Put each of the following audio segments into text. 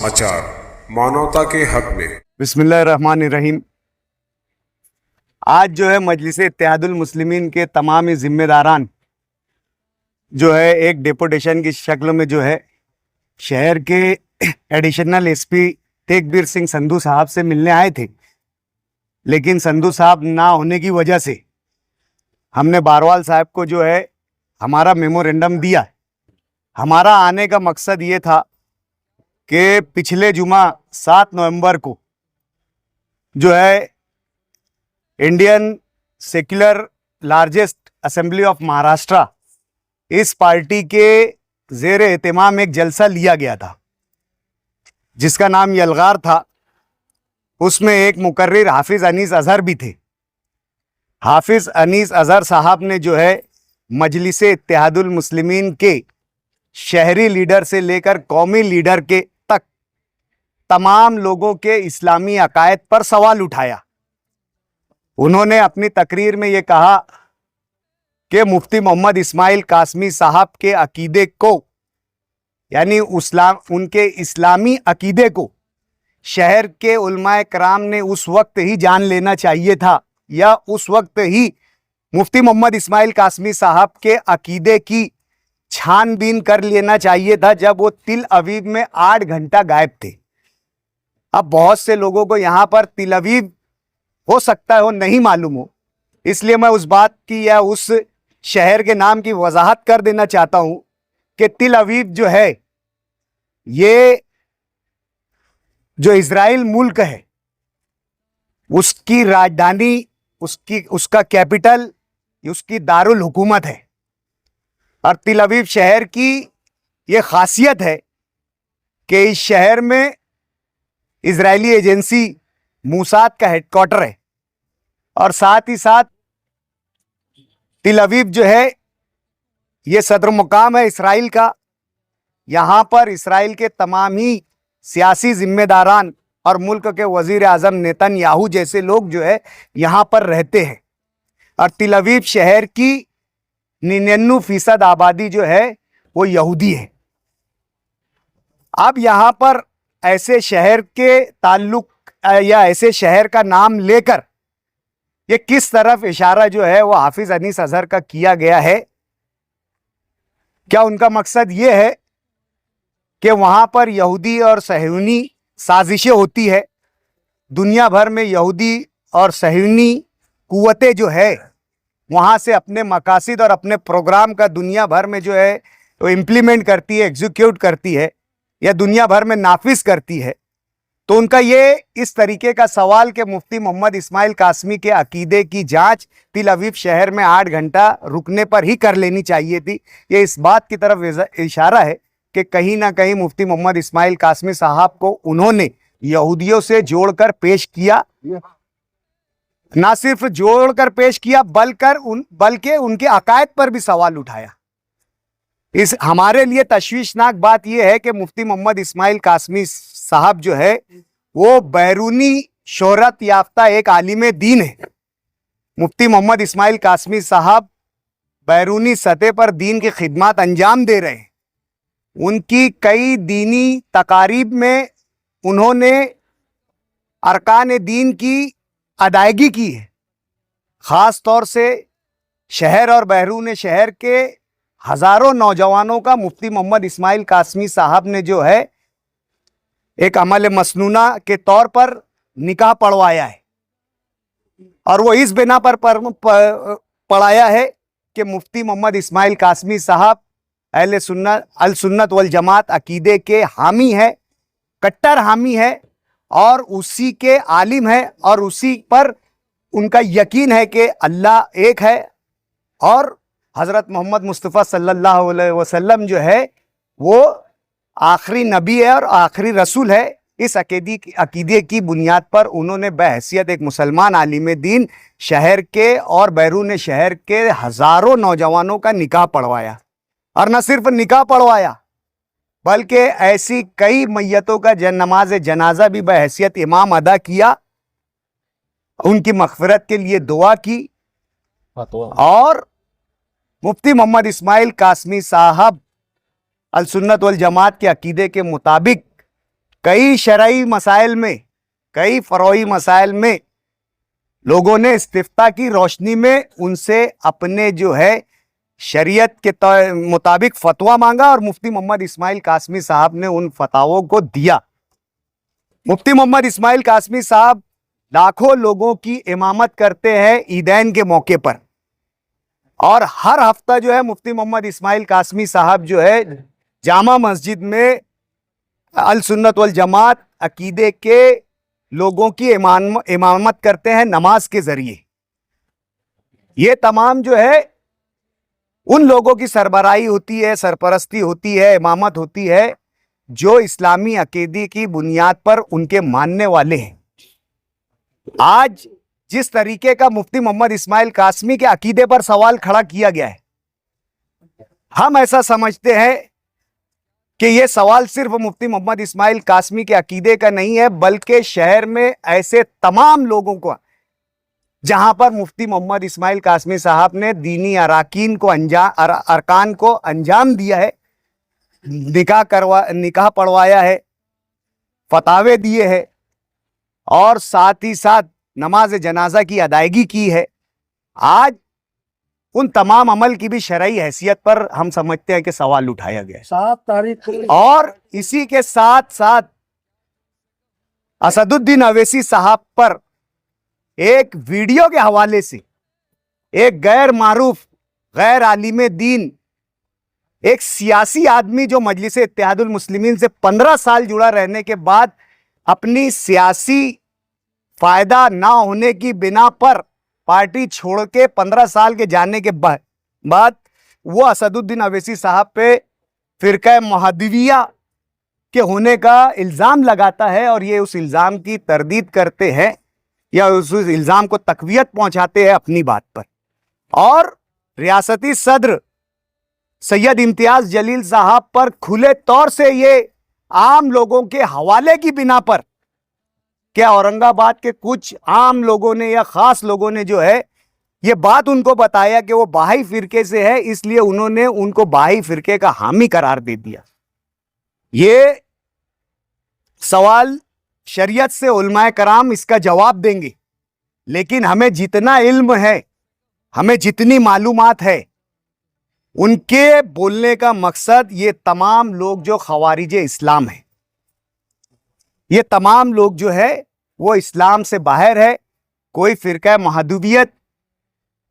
समाचार मानवता के हक में। बिस्मिल्लाहिर्रहमानिर्रहीम। आज जो है मजलिस इत्तेहादुल मुस्लिमीन के तमाम ही जिम्मेदारान जो है एक डेपुटेशन की शक्ल में जो है शहर के एडिशनल एसपी तेगबीर सिंह संधू साहब से मिलने आए थे, लेकिन संधू साहब ना होने की वजह से हमने बारवाल साहब को जो है हमारा मेमोरेंडम दिया। हमारा आने का मकसद ये था कि पिछले जुमा 7 नवंबर को जो है Indian secular largest assembly of Maharashtra, इस पार्टी के ज़ेर एहतमाम एक जलसा लिया गया था जिसका नाम यलगार था। उसमें एक मुकर्रिर हाफिज़ अनीस अजहर भी थे। हाफिज़ अनीस अजहर साहब ने जो है मजलिस इत्तेहादुल मुस्लिमीन के शहरी लीडर से लेकर कौमी लीडर के तक तमाम लोगों के इस्लामी अकायद पर सवाल उठाया। उन्होंने अपनी तकरीर में ये कहा कि मुफ्ती मोहम्मद इस्माइल कासमी साहब के अकीदे को, यानी उनके इस्लामी अकीदे को शहर के उलमाए कराम ने उस वक्त ही जान लेना चाहिए था, या उस वक्त ही मुफ्ती मोहम्मद इस्माइल कासमी साहब के अकीदे की छानबीन कर लेना चाहिए था जब वो तिल अवीव में 8 घंटा गायब थे। अब बहुत से लोगों को यहाँ पर तिल अवीव हो सकता है वो नहीं मालूम हो, इसलिए मैं उस बात की या उस शहर के नाम की वजाहत कर देना चाहता हूँ कि तिल अवीव जो है ये जो इज़राइल मुल्क है उसकी राजधानी, उसका कैपिटल, उसकी दारुल हुकूमत है। और तिल अवीव शहर की ये खासियत है कि इस शहर में इजरायली एजेंसी मूसाद का हेडक्वार्टर है, और साथ ही साथ तिल अवीव जो है ये सदर मुकाम है इसराइल का। यहाँ पर इसराइल के तमाम ही सियासी जिम्मेदारान और मुल्क के वजीर आज़म नेतन्याहू जैसे लोग जो है यहाँ पर रहते हैं। और तिल अवीव शहर की 99% आबादी जो है वो यहूदी है। अब यहाँ पर ऐसे शहर के ताल्लुक या ऐसे शहर का नाम लेकर ये किस तरफ इशारा जो है वो हाफिज अनीस अजहर का किया गया है? क्या उनका मकसद ये है कि वहाँ पर यहूदी और सहयूनी साजिशें होती है? दुनिया भर में यहूदी और सहयूनी कुव्वतें जो है वहाँ से अपने मकासद और अपने प्रोग्राम का दुनिया भर में जो है वो इम्प्लीमेंट करती है, एग्जीक्यूट करती है या दुनिया भर में नाफिज करती है। तो उनका ये इस तरीके का सवाल कि मुफ्ती मोहम्मद इस्माइल कासमी के अकीदे की जांच तिल अवीव शहर में 8 घंटा रुकने पर ही कर लेनी चाहिए थी, ये इस बात की तरफ इशारा है कि कहीं ना कहीं मुफ्ती मोहम्मद इस्माइल कासमी साहब को उन्होंने यहूदियों से जोड़कर पेश किया। ना सिर्फ जोड़कर पेश किया बल्कि उनके अकायद पर भी सवाल उठाया। इस हमारे लिए तशवीशनाक बात यह है कि मुफ्ती मोहम्मद इस्माइल कासमी साहब जो है वो बैरूनी शोहरत याफ्ता एक आलिम दीन है। मुफ्ती मोहम्मद इस्माइल कासमी साहब बैरूनी सतह पर दीन की खिदमत अंजाम दे रहे हैं। उनकी कई दीनी तकारीब में उन्होंने अरकान दीन की अदायगी की है। ख़ास तौर से शहर और बैरून शहर के हज़ारों नौजवानों का मुफ्ती मोहम्मद इस्माइल कासमी साहब ने जो है एक अमल मसनूना के तौर पर निकाह पढ़वाया है, और वो इस बिना पर पढ़ाया है कि मुफ्ती मोहम्मद इस्माइल कासमी साहब अल सुन्नत वल जमात अकीदे के हामी है, कट्टर हामी है, और उसी के आलिम है, और उसी पर उनका यकीन है कि अल्लाह एक है और हज़रत मोहम्मद मुस्तफ़ा सल्लल्लाहु अलैहि वसल्लम जो है वो आखिरी नबी है और आखिरी रसूल है। इस अकीदे की बुनियाद पर उन्होंने बहैसियत एक मुसलमान आलिम दीन शहर के और बैरून शहर के हज़ारों नौजवानों का निकाह पढ़वाया, और न सिर्फ निकाह पढ़वाया बल्कि ऐसी कई मैयतों का नमाज जनाजा भी बहैसियत इमाम अदा किया, उनकी मग़फ़िरत के लिए दुआ की। और मुफ्ती मोहम्मद इस्माइल कासमी साहब अल सुन्नत वल जमात के अकीदे के मुताबिक कई शरई मसाइल में, कई फरोई मसाइल में लोगों ने इस्तिफ्ता की रोशनी में उनसे अपने जो है शरीयत के मुताबिक फतवा मांगा और मुफ्ती मोहम्मद इस्माइल कासमी साहब ने उन फतावों को दिया। मुफ्ती मोहम्मद इस्माइल कासमी साहब लाखों लोगों की इमामत करते हैं ईदैन के मौके पर, और हर हफ्ता जो है मुफ्ती मोहम्मद इस्माइल कासमी साहब जो है जामा मस्जिद में अल सुन्नत वल जमात अकीदे के लोगों की इमामत करते हैं नमाज के जरिए। ये तमाम जो है उन लोगों की सरबराही होती है, सरपरस्ती होती है, इमामत होती है जो इस्लामी अकीदे की बुनियाद पर उनके मानने वाले हैं। आज जिस तरीके का मुफ्ती मोहम्मद इस्माइल कासमी के अकीदे पर सवाल खड़ा किया गया है, हम ऐसा समझते हैं कि यह सवाल सिर्फ मुफ्ती मोहम्मद इस्माइल कासमी के अकीदे का नहीं है, बल्कि शहर में ऐसे तमाम लोगों को जहां पर मुफ्ती मोहम्मद इस्माइल कासमी साहब ने दीनी अरकान को अंजाम दिया है, निकाह पढ़वाया है, फतावे दिए हैं और साथ ही साथ नमाज जनाजा की अदायगी की है। आज उन तमाम अमल की भी शरई हैसियत पर हम समझते हैं कि सवाल उठाया गया है। 7 तारीख और इसी के साथ साथ असदुद्दीन अवैसी साहब पर एक वीडियो के हवाले से एक गैर मारूफ, गैर आलिम दीन, एक सियासी आदमी जो मजलिस इत्तेहादुल मुस्लिमीन से 15 साल जुड़ा रहने के बाद अपनी सियासी फायदा ना होने की बिना पर पार्टी छोड़ के 15 साल के जाने के बाद वो असदुद्दीन अवैसी साहब पे फिरका मुहद्दिविया के होने का इल्ज़ाम लगाता है और ये उस इल्ज़ाम की तरदीद करते हैं या उस इल्ज़ाम को तकवीयत पहुंचाते हैं अपनी बात पर। और रियासती सदर सैयद इम्तियाज जलील साहब पर खुले तौर से ये आम लोगों के हवाले की बिना पर, क्या औरंगाबाद के कुछ आम लोगों ने या खास लोगों ने जो है ये बात उनको बताया कि वो बाही फिरके से है, इसलिए उन्होंने उनको बाही फिरके का हामी करार दे दिया। ये सवाल शरीयत से उलमाए कराम इसका जवाब देंगे, लेकिन हमें जितना इल्म है, हमें जितनी मालूमात है, उनके बोलने का मकसद ये तमाम लोग जो खवारिजे इस्लाम है, ये तमाम लोग जो है वो इस्लाम से बाहर है। कोई फिरका महदूबियत,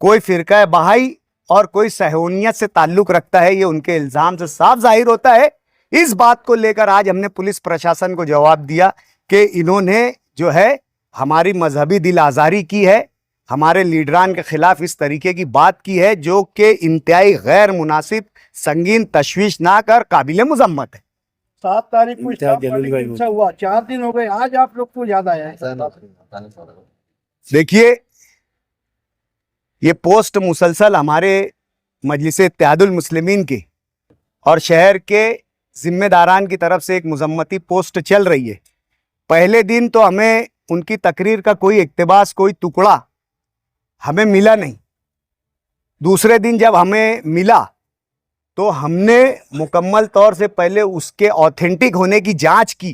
कोई फिरका बहाई और कोई सहूनियत से ताल्लुक रखता है, ये उनके इल्ज़ाम से साफ जाहिर होता है। इस बात को लेकर आज हमने पुलिस प्रशासन को जवाब दिया कि इन्होंने जो है हमारी मजहबी दिल आज़ारी की है, हमारे लीडरान के खिलाफ इस तरीके की बात की है जो कि इंतहाई गैर मुनासिब, संगीन, तशवीशनाक और काबिल मुजम्मत है। 7 तारीख को हिस्सा हुआ, 4 दिन हो गए, आज आप लोग को याद आया है? देखिए, ये पोस्ट मुसलसल हमारे मजलिस इत्तेहादुल मुस्लिमीन के और शहर के जिम्मेदारान की तरफ से एक मुजम्मती पोस्ट चल रही है। पहले दिन तो हमें उनकी तकरीर का कोई इक्तिबास, कोई टुकड़ा हमें मिला नहीं। दूसरे दिन जब हमें मिला तो हमने मुकम्मल तौर से पहले उसके ऑथेंटिक होने की जांच की।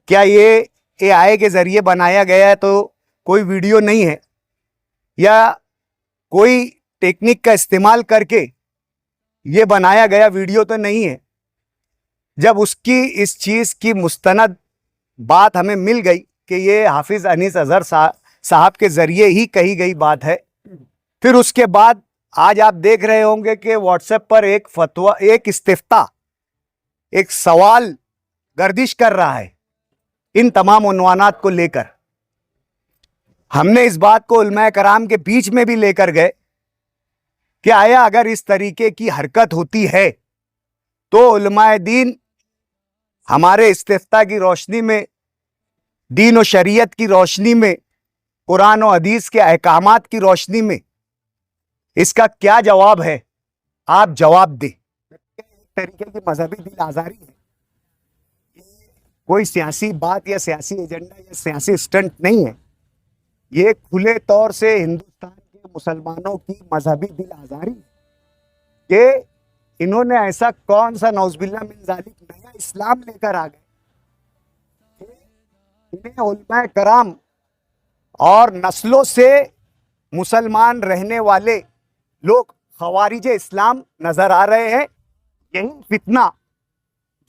क्या ये AI के ज़रिए बनाया गया है तो कोई वीडियो नहीं है, या कोई टेक्निक का इस्तेमाल करके ये बनाया गया वीडियो तो नहीं है। जब उसकी इस चीज़ की मुस्तनद बात हमें मिल गई कि ये हाफिज़ अनीस अजहर साहब के ज़रिए ही कही गई बात है, फिर उसके बाद आज आप देख रहे होंगे कि व्हाट्सएप पर एक फतवा, एक इस्तिफ्ता, एक सवाल गर्दिश कर रहा है इन तमाम उन्वानात को लेकर। हमने इस बात को उलमाए कराम के बीच में भी लेकर गए कि आया अगर इस तरीके की हरकत होती है तो उलमाए दीन हमारे इस्तिफ्ता की रोशनी में, दीन और शरीयत की रोशनी में, कुरान और हदीस के अहकामात की रोशनी में इसका क्या जवाब है, आप जवाब दें। तरीके की मजहबी दिल आज़ारी है, कोई सियासी बात या सियासी एजेंडा या सियासी स्टंट नहीं है। ये खुले तौर से हिंदुस्तान के मुसलमानों की मजहबी दिल आज़ारी कि इन्होंने ऐसा कौन सा नौज़बिल्लाह मिन ज़ालिक नया इस्लाम लेकर आ गए इन्हें उलमा कराम और नस्लों से मुसलमान रहने वाले लोग खवारिज इस्लाम नजर आ रहे हैं। यही फितना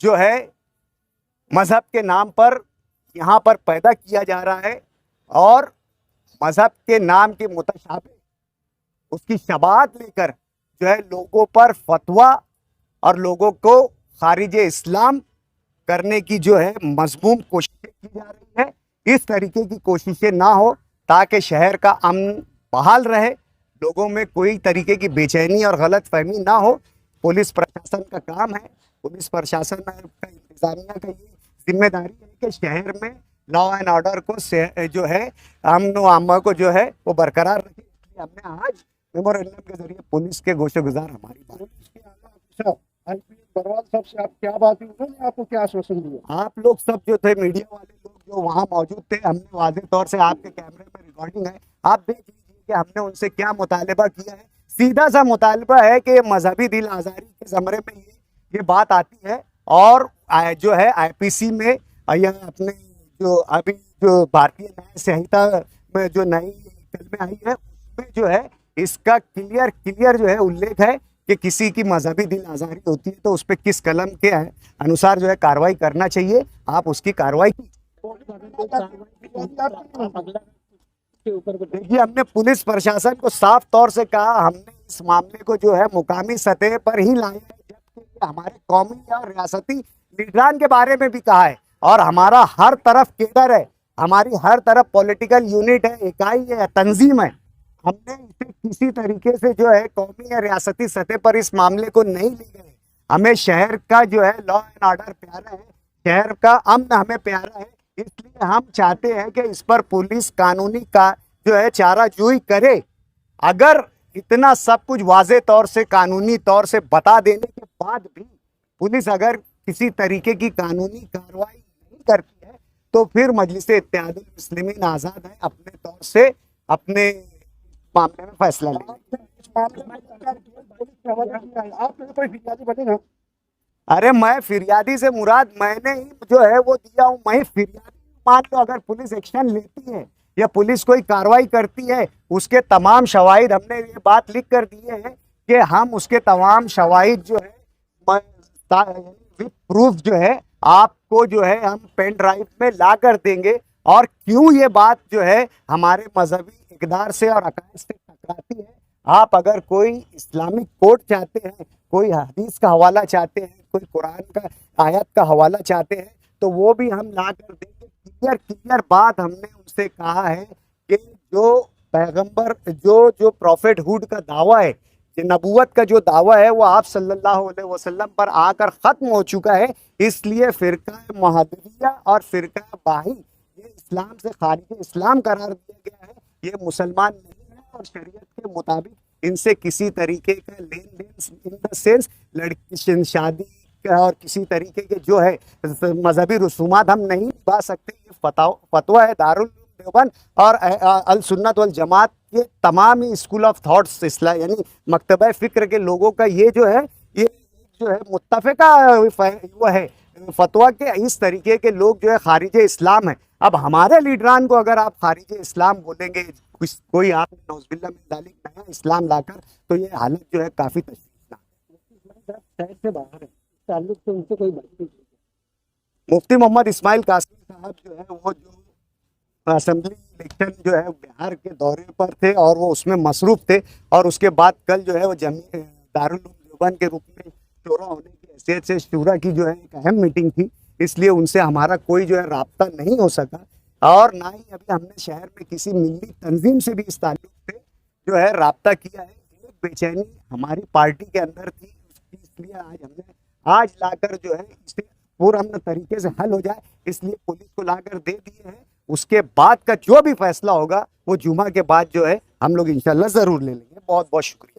जो है मजहब के नाम पर यहाँ पर पैदा किया जा रहा है और मजहब के नाम के मुतशाबे उसकी शबात लेकर जो है लोगों पर फतवा और लोगों को खारिज इस्लाम करने की जो है मजमूम कोशिशें की जा रही है। इस तरीके की कोशिशें ना हो ताकि शहर का अमन बहाल रहे, लोगों में कोई तरीके की बेचैनी और गलत फहमी ना हो। पुलिस प्रशासन का काम है, पुलिस प्रशासन का इंतजामिया का ये जिम्मेदारी है कि शहर में लॉ एंड ऑर्डर को जो है अमन व आमा को जो है वो बरकरार रखे। इसलिए हमने आज मेमोरेंडम के जरिए पुलिस के गोशेगुजार हमारी बात बरवाल साहब से आप क्या बात हुई, उन्होंने आपको क्या आश्वासन दिया? आप लोग सब जो थे मीडिया वाले लोग जो वहाँ मौजूद थे, हमने वाज़ेह तौर से आपके कैमरे में रिकॉर्डिंग है, आप देख लीजिए कि हमने उनसे क्या मुतालबा किया है। सीधा सा मुतालबा है कि मजहबी दिल आज़ारी के ज़मरे में ये बात आती है और जो है आईपीसी में या अपने जो अभी जो भारतीय न्याय संहिता में जो नई कलमें आई है उसमें जो है इसका क्लियर जो है उल्लेख है कि किसी की मजहबी दिल आज़ारी होती है तो उस पर किस कलम के अनुसार जो है कार्रवाई करना चाहिए, आप उसकी कार्रवाई देखिए। हमने पुलिस प्रशासन को साफ तौर से कहा, हमने इस मामले को जो है मुकामी सतह पर ही लाया है, जबकि हमारे कौमी और रियासती लीडरान के बारे में भी कहा है और हमारा हर तरफ केडर है, हमारी हर तरफ पॉलिटिकल यूनिट है, इकाई है, तंजीम है। हमने इसे किसी तरीके से जो है कौमी या रियासती सतह पर इस मामले को नहीं ले गए। हमें शहर का जो है लॉ एंड ऑर्डर प्यारा है, शहर का अमन हमें प्यारा है, इसलिए हम चाहते हैं कि इस पर पुलिस कानूनी का जो है चाराजोई करे। अगर इतना सब कुछ वाज़े तौर से कानूनी तौर से बता देने के बाद भी पुलिस अगर किसी तरीके की कानूनी कार्रवाई नहीं करती है तो फिर मजलिस इत्तेहादुल मुस्लिमीन आज़ाद है अपने तौर से अपने मामले में फैसला लेंगे। इस मामले में पुलिस के हवाले किया है, आप कोई फिरियादी बनेगा? अरे मैं फिरियादी से मुराद मैंने ही जो है वो दिया हूँ, मैं फिरियादी। मान लो अगर पुलिस एक्शन लेती है या पुलिस कोई कार्रवाई करती है, उसके तमाम शवाहिद हमने ये बात लिख कर दिए हैं कि हम उसके तमाम शवाहिद जो है विद प्रूफ जो है आपको जो है हम पेन ड्राइव में ला कर देंगे। और क्यों ये बात जो है हमारे मजहबी इक़दार से और अकायद से टकराती है, आप अगर कोई इस्लामिक कोड चाहते हैं, कोई हदीस का हवाला चाहते हैं, कोई कुरान का आयत का हवाला चाहते हैं तो वो भी हम ला कर देंगे। क्लियर बात हमने उनसे कहा है कि जो पैगंबर जो प्रॉफिटहुड का दावा है, नबूवत का जो दावा है वो आप सल्लल्लाहु अलैहि वसल्लम पर आकर ख़त्म हो चुका है। इसलिए फ़िरका मुहम्मदिया और फ़िरका बाही ये इस्लाम से खारिज इस्लाम करार दिया गया है, ये मुसलमान नहीं है और शरीयत के मुताबिक इनसे किसी तरीके का लेन देन इन द सेंस लड़की शादी और किसी तरीके के जो है मजहबी रसूमात हम नहीं निभा सकते। ये फतवा है दारुल देवबंद और अल सुन्नत वल जमात के तमाम ही स्कूल ऑफ थॉट्स इस्लाम यानी मकतबा फ़िक्र के लोगों का ये जो है मुत्तफ़िका वो है फतवा के इस तरीके के लोग जो है खारिज इस्लाम है। अब हमारे लीडरान को अगर आप खारिज इस्लाम बोलेंगे, कोई आप नौज़ुबिल्लाह मिन ज़ालिक नया इस्लाम लाकर, तो ये हालत जो है काफ़ी तशवीशनाक शहर से बाहर है, ताल्लुक से उनसे कोई बात नहीं। मुफ्ती मोहम्मद इस्माइल कासिमी साहब जो है वो जो असेंबली इलेक्शन जो है बिहार के दौरे पर थे और वो उसमें मसरूफ़ थे और उसके बाद कल जो है वो दारुल उलूम देवबंद के रूप में शोरा होने की हैसियत से शूरा की जो है एक अहम मीटिंग थी, इसलिए उनसे हमारा कोई जो है राब्ता नहीं हो सका और ना ही अभी हमने शहर में किसी मिली तंजीम से भी इस ताल्लुक से जो है राब्ता किया है। एक बेचैनी हमारी पार्टी के अंदर थी, इसलिए आज लाकर जो है इसे पूर्ण तरीके से हल हो जाए, इसलिए पुलिस को लाकर दे दिए हैं। उसके बाद का जो भी फैसला होगा वो जुमा के बाद जो है हम लोग इंशाल्लाह ज़रूर ले लेंगे। बहुत बहुत शुक्रिया।